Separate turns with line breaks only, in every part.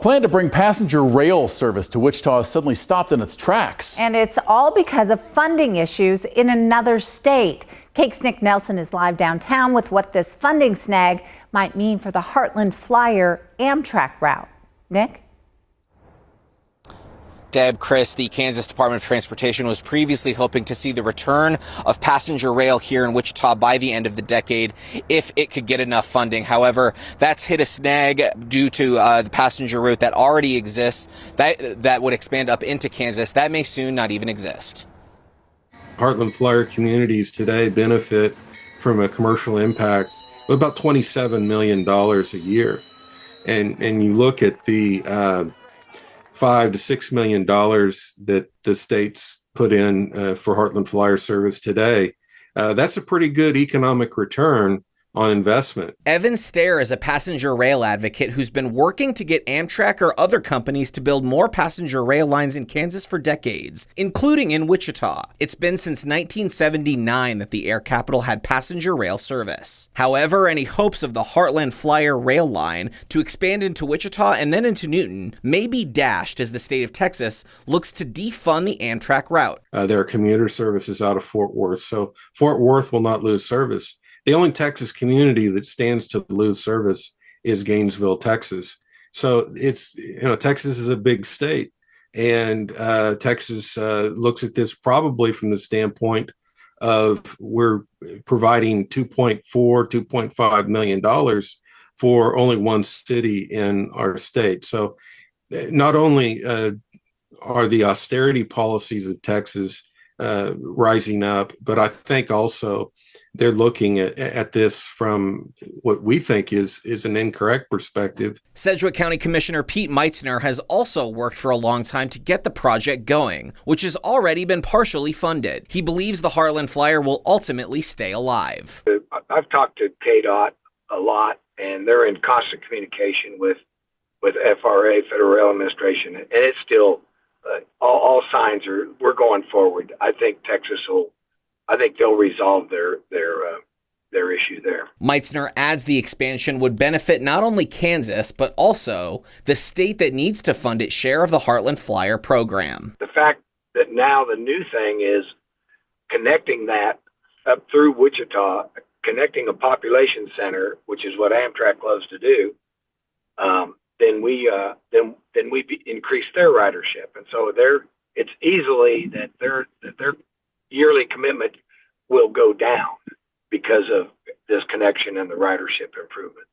plan to bring passenger rail service to Wichita has suddenly stopped in its tracks.
And it's all because of funding issues in another state. Cake's Nick Nelson is live downtown with what this funding snag might mean for the Heartland Flyer Amtrak route. Nick?
Deb, Chris, the Kansas Department of Transportation was previously hoping to see the return of passenger rail here in Wichita by the end of the decade if it could get enough funding. However, that's hit a snag due to the passenger route that already exists that would expand up into Kansas. That may soon not even exist.
Heartland Flyer communities today benefit from a commercial impact of about $27 million a year. And you look at the $5 to $6 million that the states put in for Heartland Flyer service today, that's a pretty good economic return on investment.
Evan Stair is a passenger rail advocate who's been working to get Amtrak or other companies to build more passenger rail lines in Kansas for decades, including in Wichita. It's been since 1979 that the air capital had passenger rail service. However, any hopes of the Heartland Flyer rail line to expand into Wichita and then into Newton may be dashed as the state of Texas looks to defund the Amtrak route.
There are commuter services out of Fort Worth, so Fort Worth will not lose service. The only Texas community that stands to lose service is Gainesville, Texas. So it's, Texas is a big state, and Texas looks at this probably from the standpoint of we're providing $2.5 million for only one city in our state. So not only are the austerity policies of Texas rising up, but I think also they're looking at this from what we think is an incorrect perspective.
Sedgwick County Commissioner Pete Meitzner has also worked for a long time to get the project going, which has already been partially funded. He believes the Heartland Flyer will ultimately stay alive.
I've talked to KDOT a lot, and they're in constant communication with FRA, Federal Rail Administration, and it's still all signs are we're going forward. I think they'll resolve their issue there.
Meitzner adds the expansion would benefit not only Kansas, but also the state that needs to fund its share of the Heartland Flyer program.
The fact that now the new thing is connecting that up through Wichita, connecting a population center, which is what Amtrak loves to do, then we increase their ridership, and so it's easily that their yearly commitment will go down because of this connection and the ridership improvement.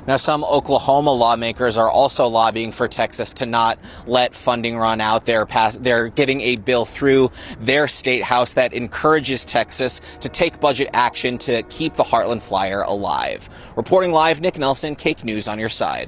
Now, some Oklahoma lawmakers are also lobbying for Texas to not let funding run out. They're getting a bill through their state house that encourages Texas to take budget action to keep the Heartland Flyer alive. Reporting live, Nick Nelson, Cake News on your side.